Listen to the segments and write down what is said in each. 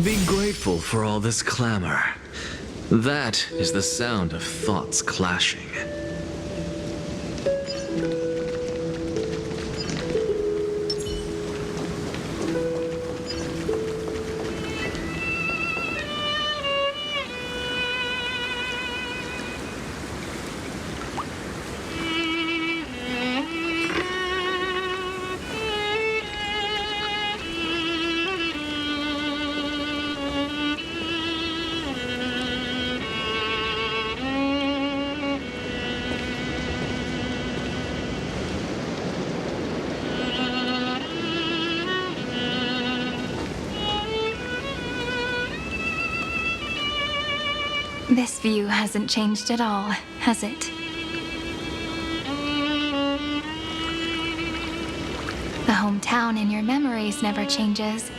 Be grateful for all this clamor. That is the sound of thoughts clashing. This view hasn't changed at all, has it? The hometown in your memories never changes,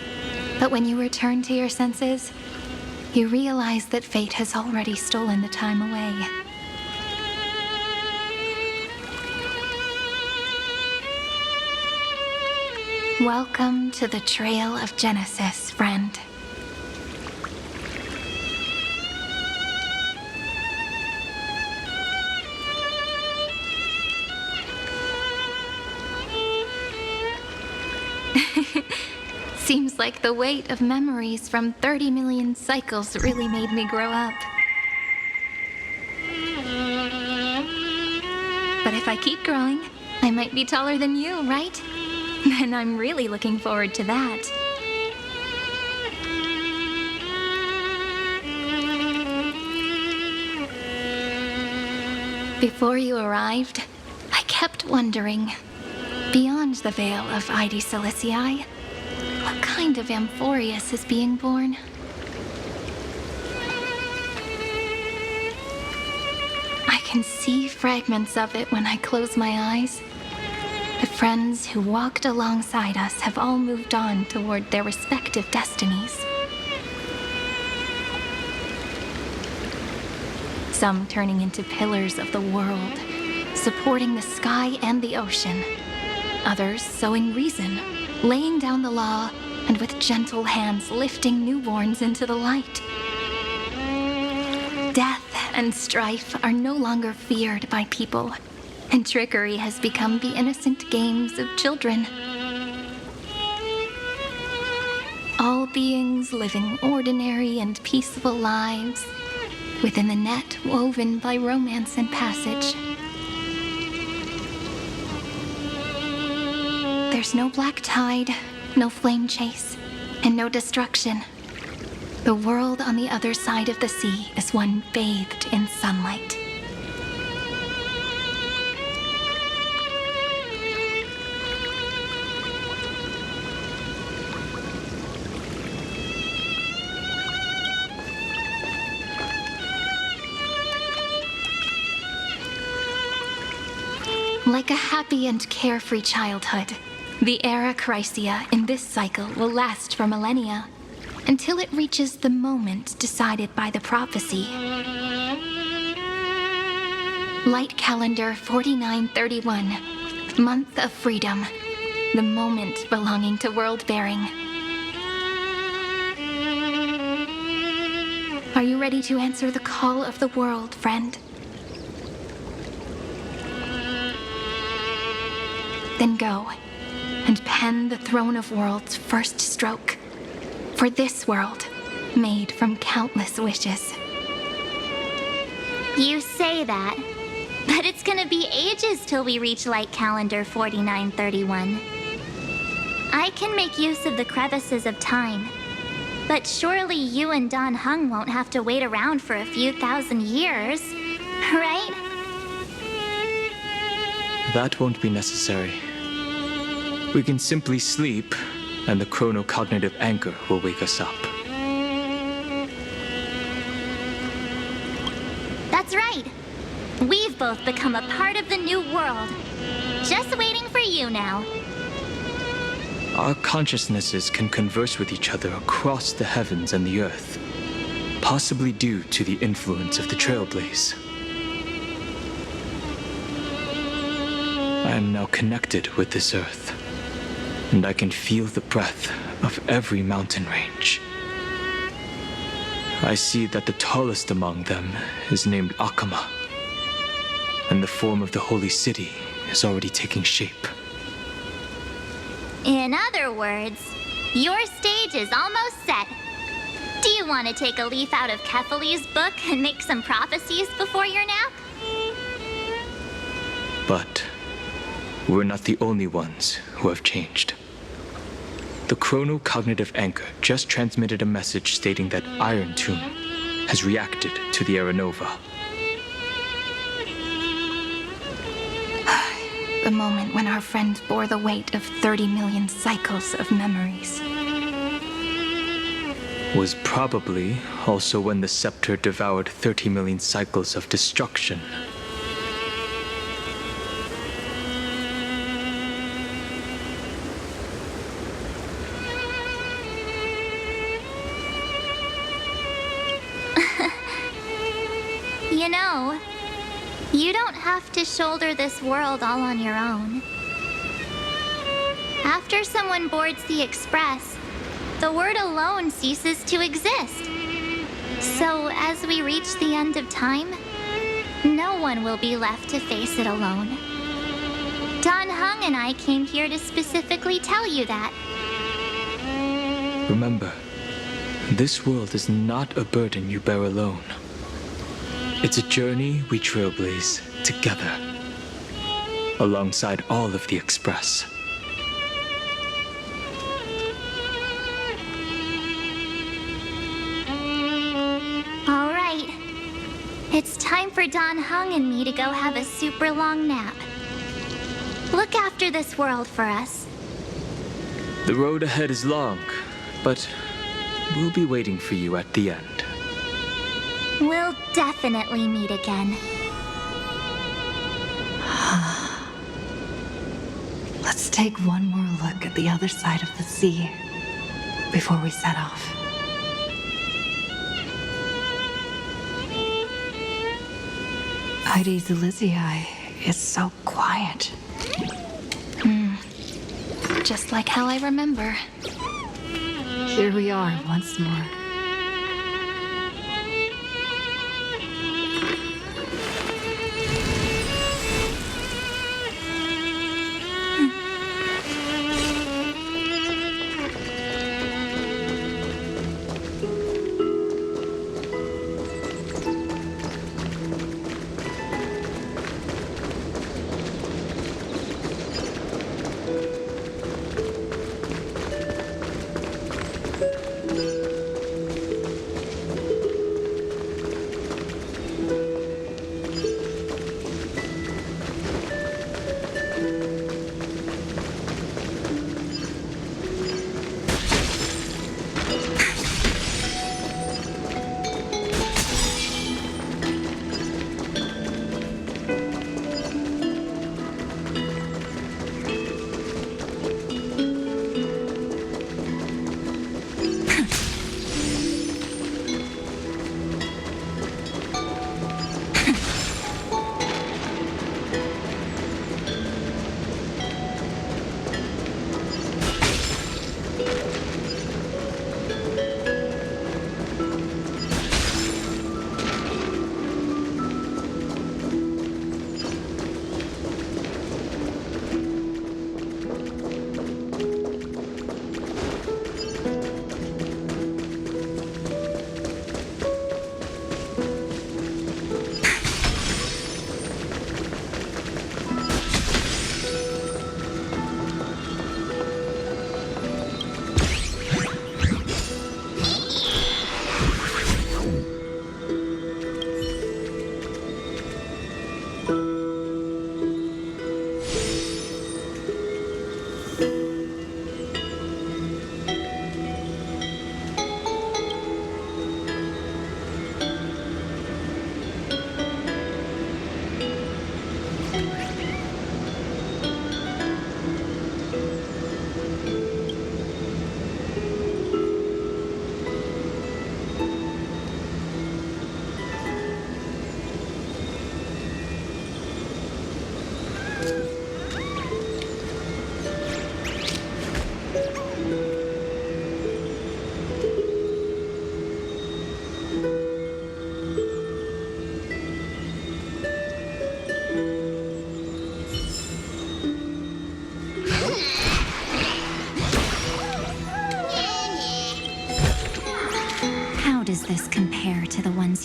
but when you return to your senses, you realize that fate has already stolen the time away. Welcome to the Trail of Genesis, friend. Seems like the weight of memories from 30 million cycles really made me grow up. But if I keep growing, I might be taller than you, right? And I'm really looking forward to that. Before you arrived, I kept wondering, beyond the veil of Ide Silicii, what kind of Amphoreus is being born? I can see fragments of it when I close my eyes. The friends who walked alongside us have all moved on toward their respective destinies. Some turning into pillars of the world, supporting the sky and the ocean. Others sowing reason, laying down the law, and with gentle hands lifting newborns into the light. Death and strife are no longer feared by people, and trickery has become the innocent games of children. All beings living ordinary and peaceful lives within the net woven by romance and passage. There's no black tide, no flame chase, and no destruction. The world on the other side of the sea is one bathed in sunlight. Like a happy and carefree childhood, the era Chrysia in this cycle will last for millennia, until it reaches the moment decided by the prophecy. Light calendar 4931, month of freedom, the moment belonging to world-bearing. Are you ready to answer the call of the world, friend? Then go, and pen the Throne of Worlds' first stroke, for this world, made from countless wishes. You say that, but it's gonna be ages till we reach Light Calendar 4931. I can make use of the crevices of time, but surely you and Don Hung won't have to wait around for a few thousand years, right? That won't be necessary. We can simply sleep, and the chronocognitive anchor will wake us up. That's right. We've both become a part of the new world. Just waiting for you now. Our consciousnesses can converse with each other across the heavens and the earth, possibly due to the influence of the Trailblaze. I am now connected with this earth, and I can feel the breath of every mountain range, I see that the tallest among them is named Akama, and the form of the holy city is already taking shape. In other words, your stage is almost set. Do you want to take a leaf out of Kephalie's book and make some prophecies before your nap? But we're not the only ones who have changed. The chrono-cognitive anchor just transmitted a message stating that Iron Tomb has reacted to the Aeronova. The moment when our friend bore the weight of 30 million cycles of memories. Was probably also when the scepter devoured 30 million cycles of destruction. You know, you don't have to shoulder this world all on your own. After someone boards the Express, the word alone ceases to exist. So as we reach the end of time, no one will be left to face it alone. Dan Heng and I came here to specifically tell you that. Remember, this world is not a burden you bear alone. It's a journey we trailblaze together, alongside all of the Express. All right. It's time for Dan Heng and me to go have a super long nap. Look after this world for us. The road ahead is long, but we'll be waiting for you at the end. We'll definitely meet again. Let's take one more look at the other side of the sea before we set off. Heidi's Elysiae is so quiet. Just like how I remember. Here we are once more.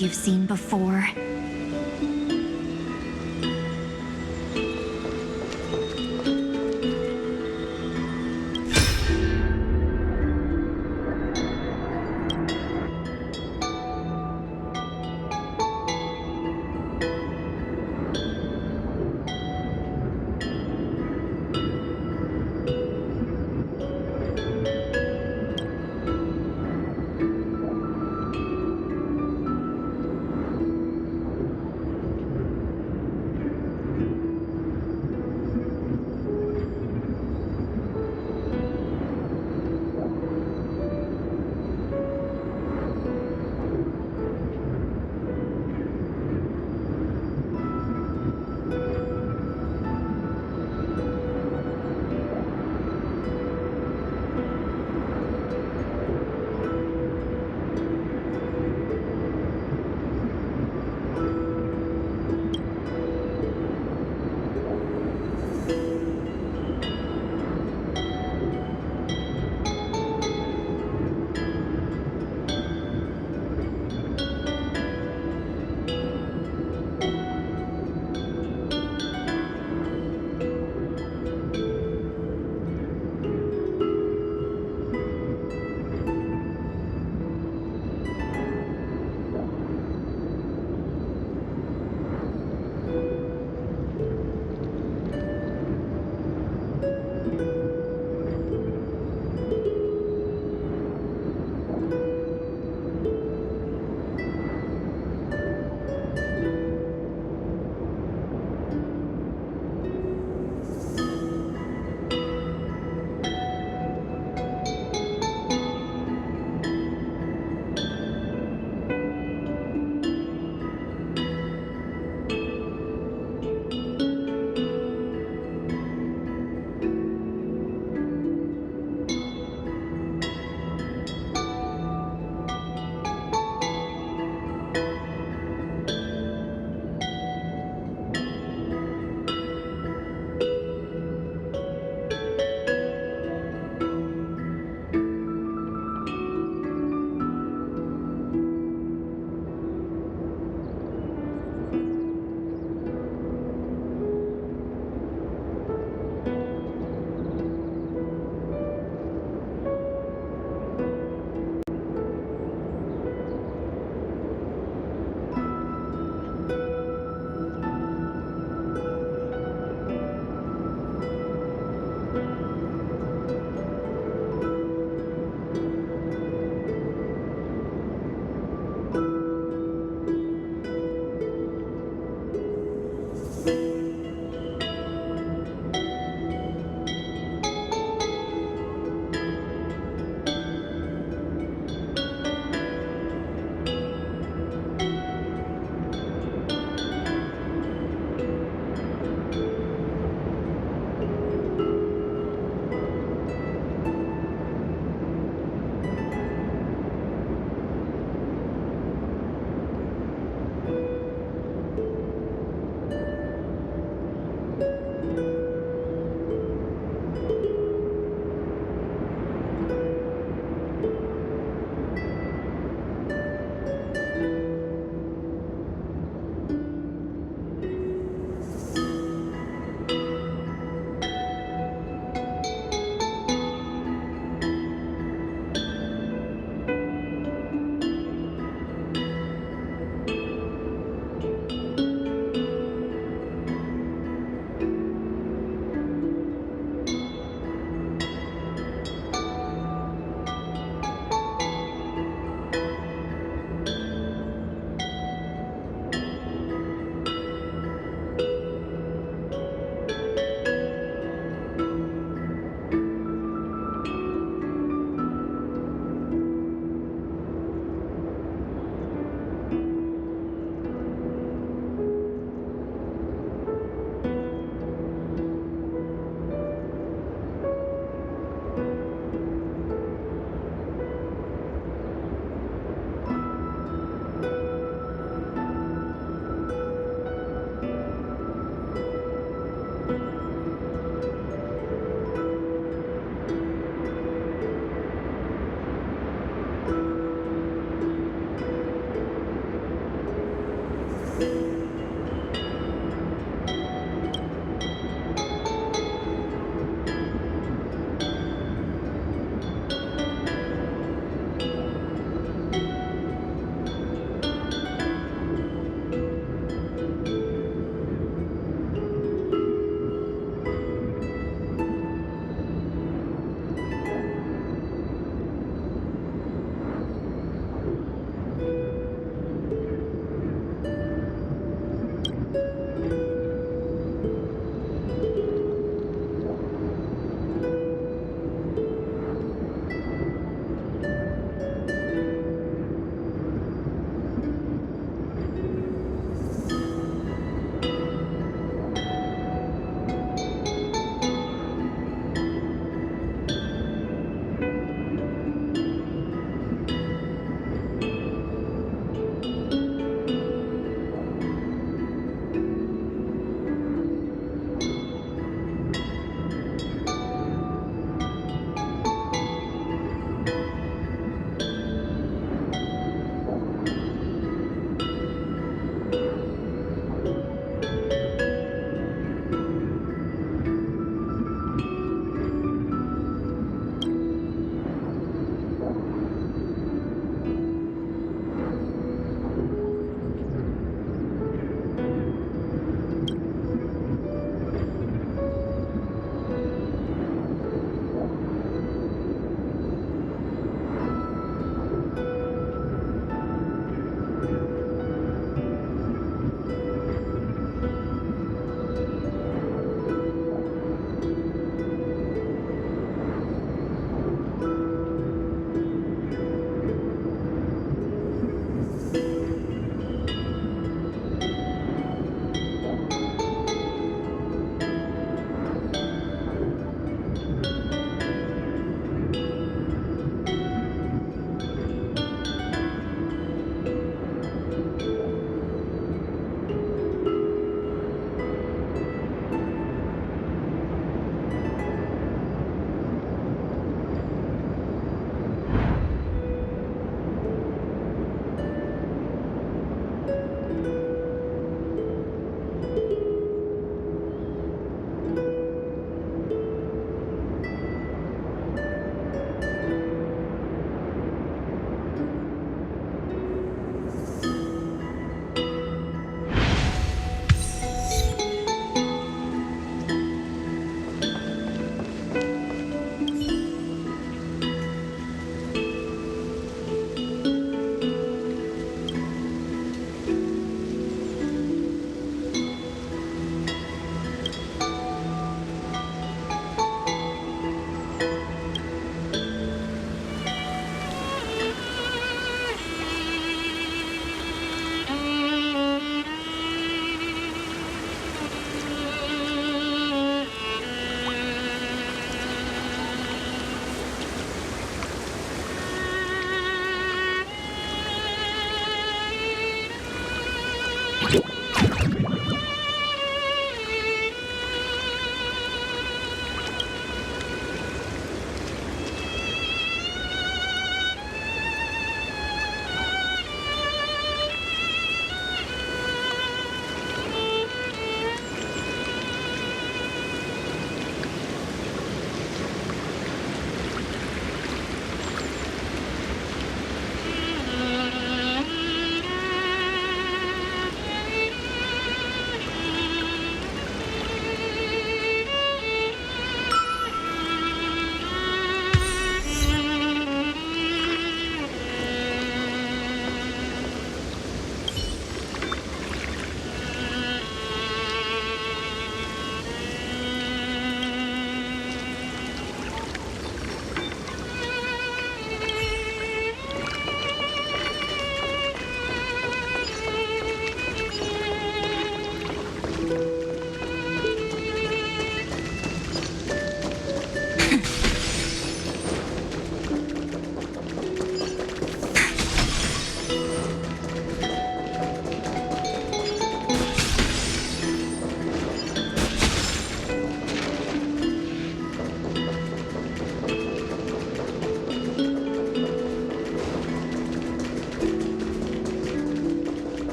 things you've seen before.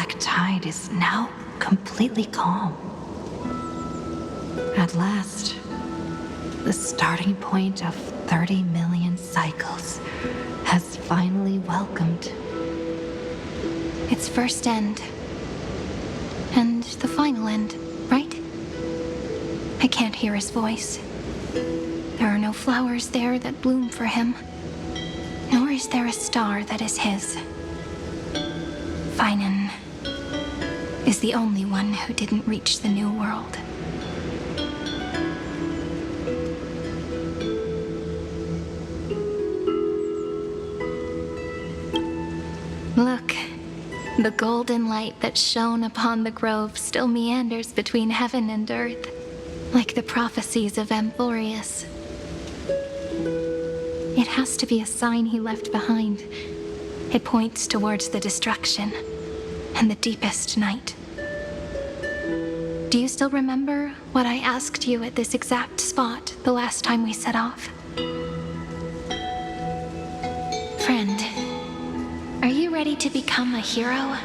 black tide is now completely calm. At last, the starting point of 30 million cycles has finally welcomed. Its first end. And the final end, right? I can't hear his voice. There are no flowers there that bloom for him. Nor is there a star that is his. Finan is the only one who didn't reach the new world. Look, the golden light that shone upon the grove still meanders between heaven and earth, like the prophecies of Amphoreus. It has to be a sign he left behind. It points towards the destruction and the deepest night. Do you still remember what I asked you at this exact spot the last time we set off? Friend, are you ready to become a hero?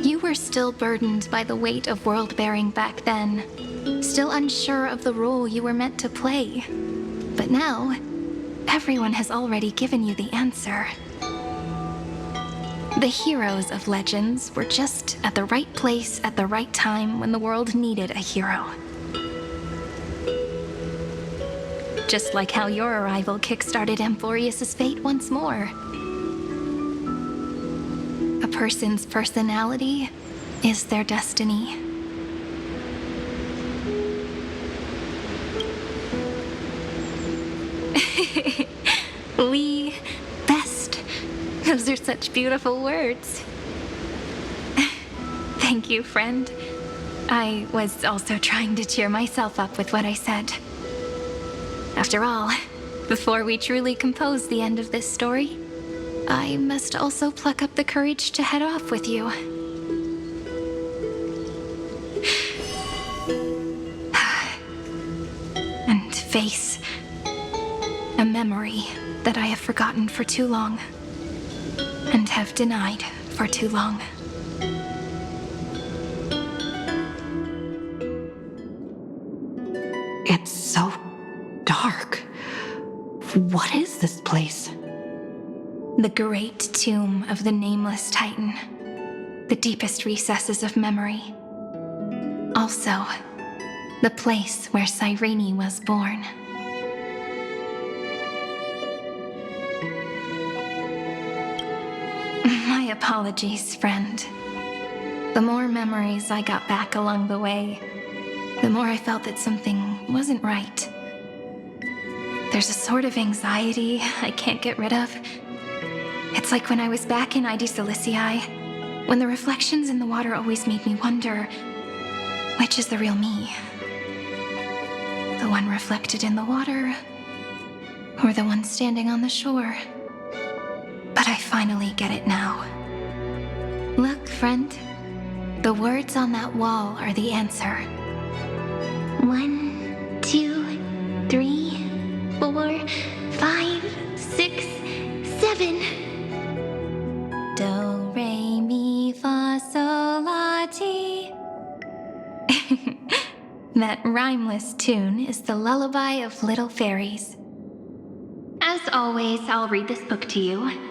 You were still burdened by the weight of world-bearing back then, still unsure of the role you were meant to play. But now, everyone has already given you the answer. The heroes of legends were just at the right place at the right time when the world needed a hero. Just like how your arrival kickstarted Amphoreus' fate once more. A person's personality is their destiny. We best. Those are such beautiful words. Thank you, friend. I was also trying to cheer myself up with what I said. After all, before we truly compose the end of this story, I must also pluck up the courage to head off with you. And face a memory that I have forgotten for too long, and have denied for too long. It's so dark. What is this place? The great tomb of the nameless Titan. The deepest recesses of memory. Also, the place where Cyrene was born. My apologies, friend. The more memories I got back along the way, the more I felt that something wasn't right. There's a sort of anxiety I can't get rid of. It's like when I was back in ID Silicii, when the reflections in the water always made me wonder, which is the real me? The one reflected in the water, or the one standing on the shore? But I finally get it now. Look, friend. The words on that wall are the answer. 1, 2, 3, 4, 5, 6, 7. Do, re, mi, fa, sol, la, ti. That rhymeless tune is the lullaby of little fairies. As always, I'll read this book to you.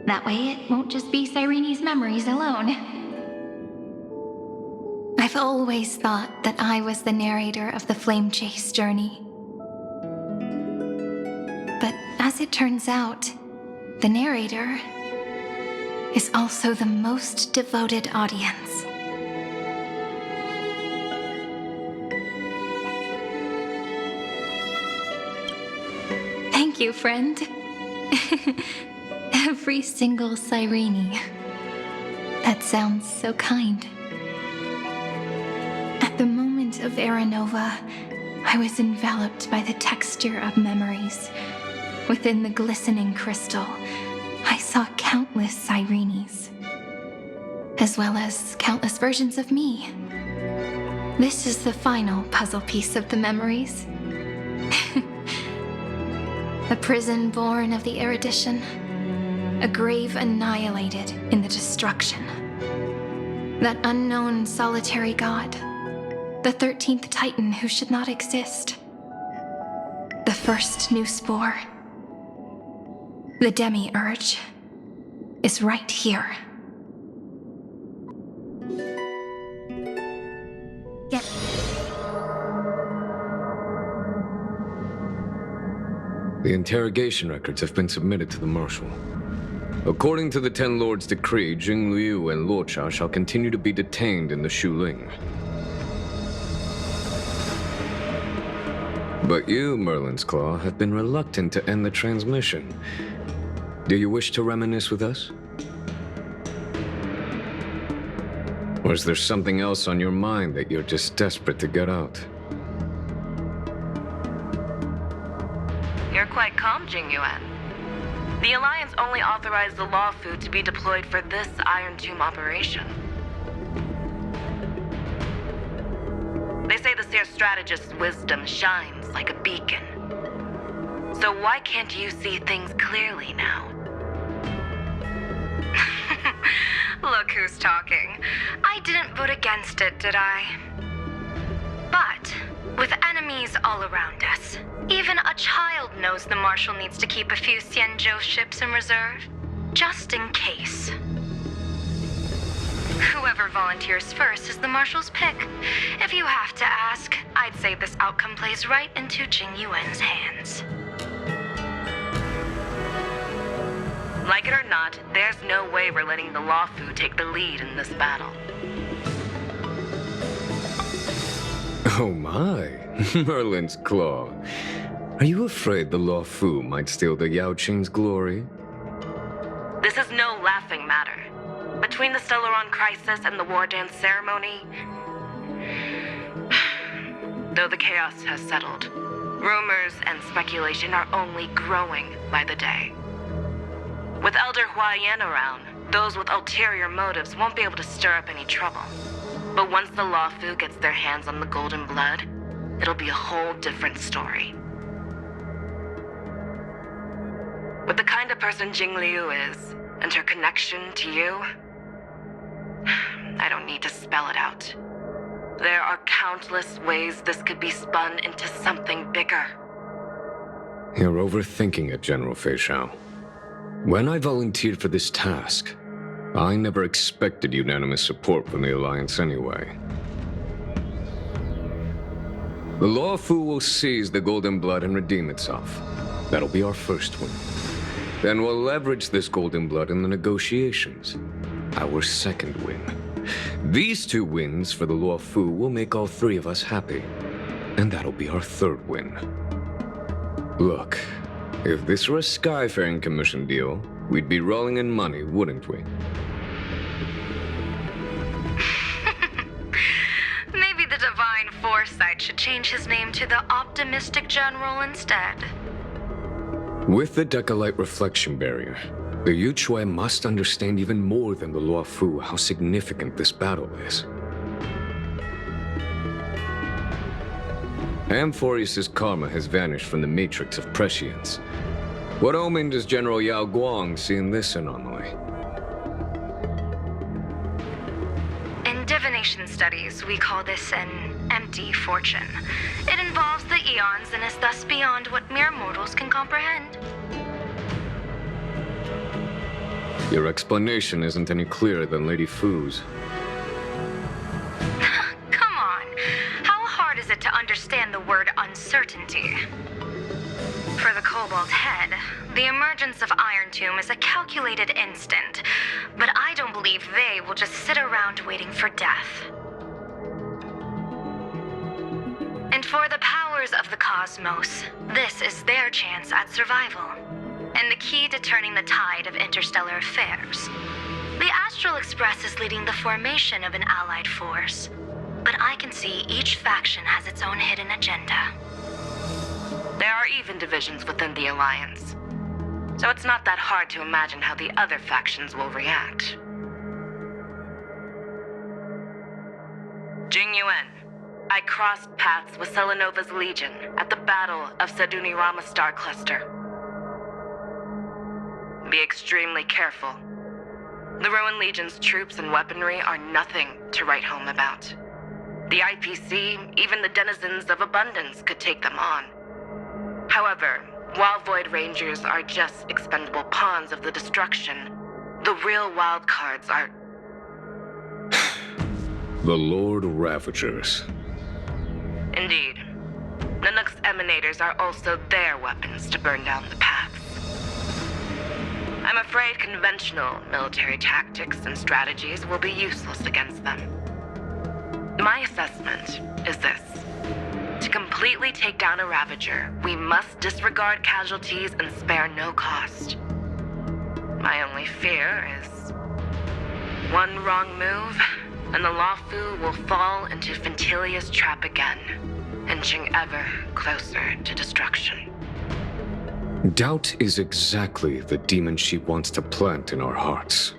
That way it won't just be Cyrene's memories alone. I've always thought that I was the narrator of the Flame Chase journey. But as it turns out, the narrator is also the most devoted audience. Thank you, friend. Every single Cyrene. That sounds so kind. At the moment of Aranova, I was enveloped by the texture of memories. Within the glistening crystal, I saw countless Cyrenes, as well as countless versions of me. This is the final puzzle piece of the memories. A prison born of the erudition. A grave annihilated in the destruction. That unknown solitary god. The 13th Titan who should not exist. The first new spore. The demiurge is right here. Get The interrogation records have been submitted to the Marshal. According to the Ten Lords' decree, Jing Liu and Luocha shall continue to be detained in the Shuling. But you, Merlin's Claw, have been reluctant to end the transmission. Do you wish to reminisce with us? Or is there something else on your mind that you're just desperate to get out? You're quite calm, Jing Yuan. The Alliance only authorized the Law Fu to be deployed for this Iron Tomb operation. They say the Seer Strategist's wisdom shines like a beacon. So why can't you see things clearly now? Look who's talking. I didn't vote against it, did I? But, with enemies all around us, even a child knows the Marshal needs to keep a few Xianzhou ships in reserve, just in case. Whoever volunteers first is the Marshal's pick. If you have to ask, I'd say this outcome plays right into Jing Yuan's hands. Like it or not, there's no way we're letting the Law Fu take the lead in this battle. Oh my, Merlin's Claw. Are you afraid the Law Fu might steal the Yao Qing's glory? This is no laughing matter. Between the Stellaron crisis and the War Dance ceremony, though the chaos has settled, rumors and speculation are only growing by the day. With Elder Hua Yan around, those with ulterior motives won't be able to stir up any trouble. But once the Law Fu gets their hands on the golden blood, it'll be a whole different story. With the kind of person Jing Liu is, and her connection to you, I don't need to spell it out. There are countless ways this could be spun into something bigger. You're overthinking it, General Fei Shao. When I volunteered for this task, I never expected unanimous support from the Alliance anyway. The Law Fu will seize the Golden Blood and redeem itself. That'll be our first win. Then we'll leverage this Golden Blood in the negotiations. Our second win. These two wins for the Law Fu will make all three of us happy. And that'll be our third win. Look, if this were a Skyfaring Commission deal, we'd be rolling in money, wouldn't we? Maybe the Divine Foresight should change his name to the Optimistic General instead. With the Decalite Reflection Barrier, the Yuchue must understand even more than the Law Fu how significant this battle is. Amphoreus' karma has vanished from the matrix of prescience. What omen does General Yao Guang see in this anomaly? In divination studies, we call this an empty fortune. It involves the eons and is thus beyond what mere mortals can comprehend. Your explanation isn't any clearer than Lady Fu's. Come on. How hard is it to understand the word uncertainty? For the Cobalt Head, the emergence of Iron Tomb is a calculated instant, but I don't believe they will just sit around waiting for death. And for the powers of the cosmos, this is their chance at survival, and the key to turning the tide of interstellar affairs. The Astral Express is leading the formation of an allied force, but I can see each faction has its own hidden agenda. There are even divisions within the Alliance, so it's not that hard to imagine how the other factions will react. Jing Yuan, I crossed paths with Selenova's Legion at the Battle of Saduni Rama Star Cluster. be extremely careful. The Rowan Legion's troops and weaponry are nothing to write home about. The IPC, even the denizens of abundance, could take them on. However, while Void Rangers are just expendable pawns of the destruction, the real wild cards are... The Lord Ravagers. Indeed. Nanook's emanators are also their weapons to burn down the paths. I'm afraid conventional military tactics and strategies will be useless against them. My assessment is this. To completely take down a Ravager, we must disregard casualties and spare no cost. My only fear is one wrong move, and the Lawfu will fall into Fintilia's trap again, inching ever closer to destruction. Doubt is exactly the demon she wants to plant in our hearts.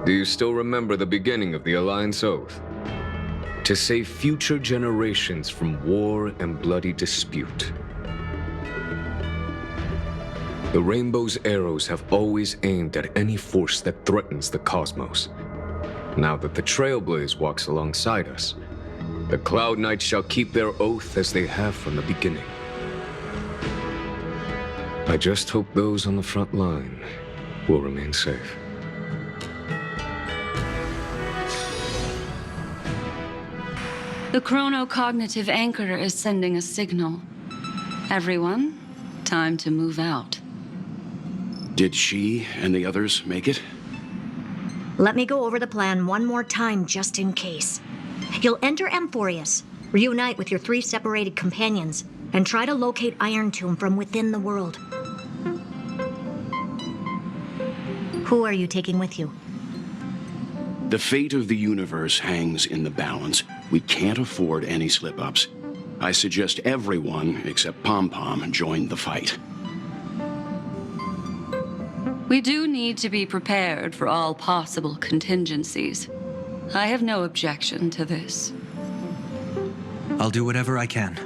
Do you still remember the beginning of the Alliance Oath? To save future generations from war and bloody dispute. The Rainbow's arrows have always aimed at any force that threatens the cosmos. Now that the Trailblaze walks alongside us, the Cloud Knights shall keep their oath as they have from the beginning. I just hope those on the front line will remain safe. The chronocognitive anchor is sending a signal. Everyone, time to move out. Did she and the others make it? Let me go over the plan one more time, just in case. You'll enter Amphoreus, reunite with your 3 separated companions, and try to locate Iron Tomb from within the world. Who are you taking with you? The fate of the universe hangs in the balance. We can't afford any slip-ups. I suggest everyone, except Pom-Pom, join the fight. We do need to be prepared for all possible contingencies. I have no objection to this. I'll do whatever I can.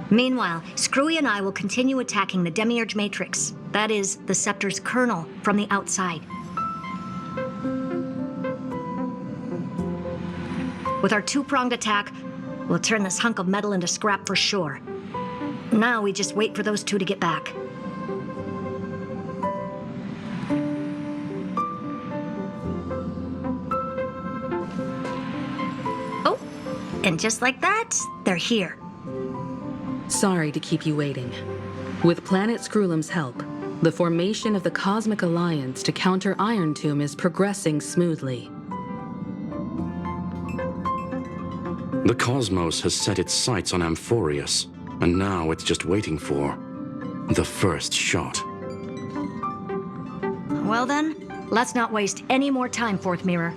Meanwhile, Screwy and I will continue attacking the Demiurge Matrix. That is, the Scepter's kernel, from the outside. With our 2-pronged attack, we'll turn this hunk of metal into scrap for sure. Now we just wait for those 2 to get back. Oh, and just like that, they're here. Sorry to keep you waiting. With Planet Screwlum's help, the formation of the Cosmic Alliance to counter Iron Tomb is progressing smoothly. The cosmos has set its sights on Amphoreus, and now it's just waiting for the first shot. Well then, let's not waste any more time, Fourth Mirror.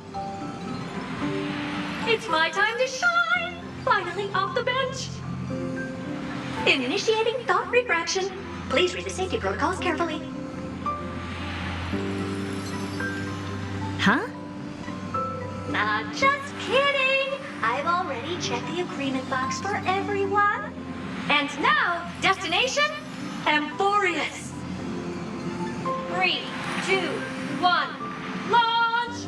It's my time to shine! Finally off the bench! Initiating thought refraction. Please read the safety protocols carefully. Huh? Just kidding! I've already checked the agreement box for everyone. And now, destination, Amphoreus. 3, 2, 1, launch!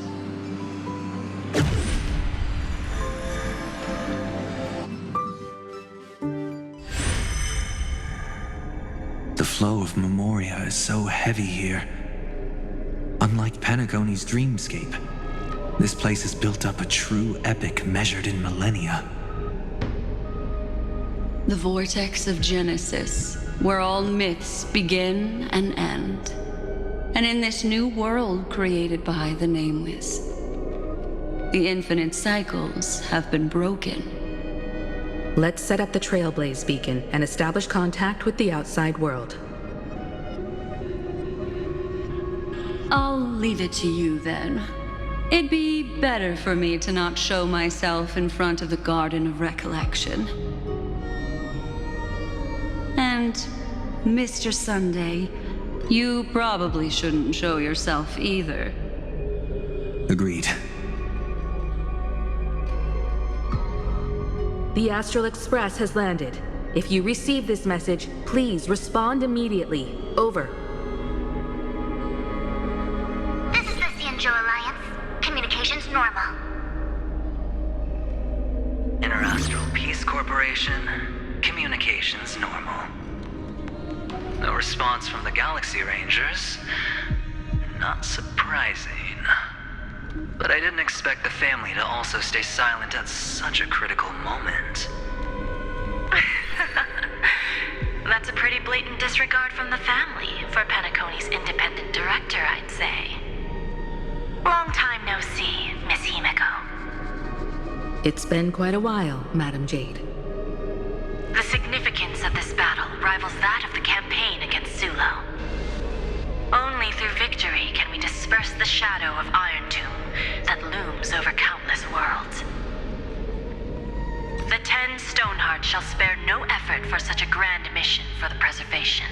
The flow of Memoria is so heavy here. Unlike Panagoni's dreamscape, this place has built up a true epic measured in millennia. The vortex of Genesis, where all myths begin and end. And in this new world created by the Nameless, the infinite cycles have been broken. Let's set up the Trailblaze beacon and establish contact with the outside world. I'll leave it to you then. It'd be better for me to not show myself in front of the Garden of Recollection. And, Mr. Sunday, you probably shouldn't show yourself either. Agreed. The Astral Express has landed. If you receive this message, please respond immediately. Over. Xianzhou Alliance. Communications normal. Interastral Peace Corporation. Communications normal. No response from the Galaxy Rangers. Not surprising. But I didn't expect the family to also stay silent at such a critical moment. That's a pretty blatant disregard from the family for Penacony's independent director, I'd say. Long time no see, Miss Himeko. It's been quite a while, Madam Jade. The significance of this battle rivals that of the campaign against Zulo. Only through victory can we disperse the shadow of Iron Tomb that looms over countless worlds. The 10 Stonehearts shall spare no effort for such a grand mission for the preservation.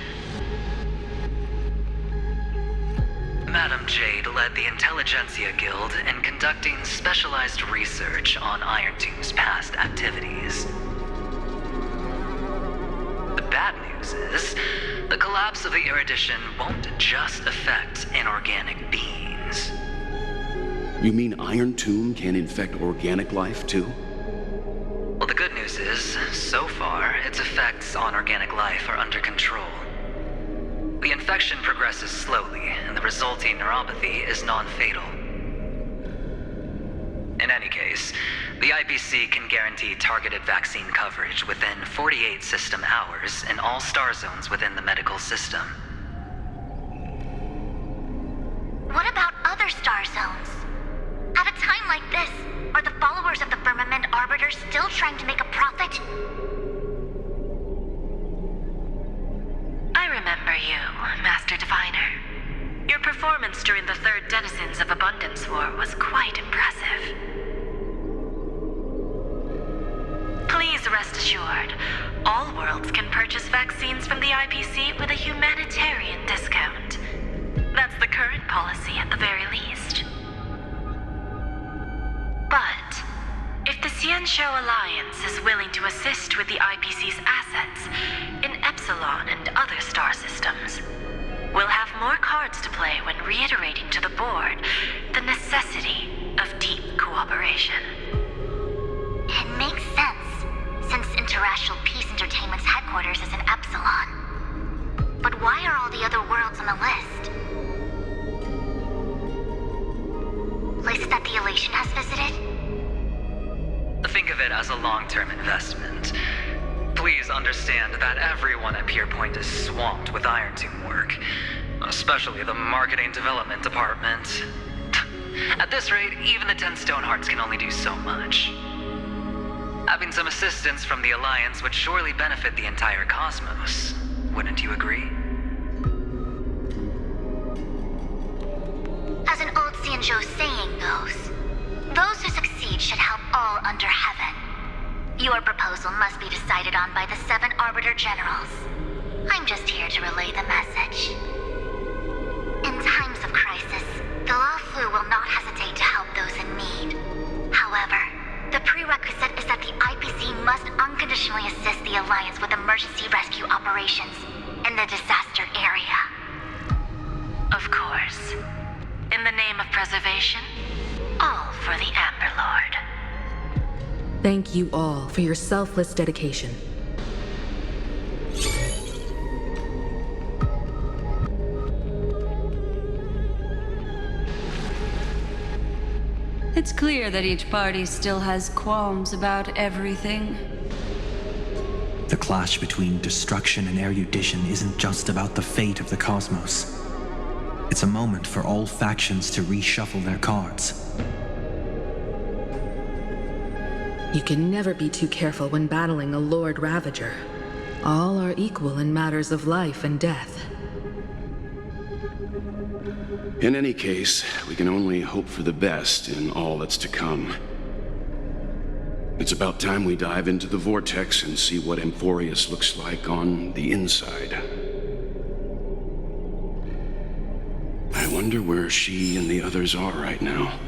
Madam Jade led the Intelligentsia Guild in conducting specialized research on Iron Tomb's past activities. The bad news is, the collapse of the Erudition won't just affect inorganic beings. You mean Iron Tomb can infect organic life, too? Well, the good news is, so far, its effects on organic life are under control. The infection progresses slowly, and the resulting neuropathy is non-fatal. In any case, the IPC can guarantee targeted vaccine coverage within 48 system hours in all star zones within the medical system. What about other star zones? At a time like this, are the followers of the Firmament Arbiter still trying to make a profit? I remember you, Master Diviner. Your performance during the Third Denizens of Abundance War was quite impressive. Please rest assured, all worlds can purchase vaccines from the IPC with a humanitarian discount. That's the current policy at the very least. But if the Xianzhou Alliance is willing to assist with the IPC's assets in Epsilon and other star systems, we'll have more cards to play when reiterating to the board the necessity of deep cooperation. It makes sense, since Interastral Peace Entertainment's headquarters is in Epsilon. But why are all the other worlds on the list? Places that the Elation has visited? Think of it as a long-term investment. Please understand that everyone at Pierpoint is swamped with Iron Tomb work, especially the marketing development department. At this rate, even the 10 Stonehearts can only do so much. Having some assistance from the Alliance would surely benefit the entire cosmos. Wouldn't you agree? As an old Xianzhou saying goes, those who succeed should help all under heaven. Your proposal must be decided on by the 7 Arbiter Generals. I'm just here to relay the message. In times of crisis, the Luofu will not hesitate to help those in need. However, the prerequisite is that the IPC must unconditionally assist the Alliance with emergency rescue operations in the disaster area. Of course. In the name of preservation, all for the Amber Lord. Thank you all for your selfless dedication. It's clear that each party still has qualms about everything. The clash between destruction and erudition isn't just about the fate of the cosmos. It's a moment for all factions to reshuffle their cards. You can never be too careful when battling a Lord Ravager. All are equal in matters of life and death. In any case, we can only hope for the best in all that's to come. It's about time we dive into the vortex and see what Amphoreus looks like on the inside. I wonder where she and the others are right now.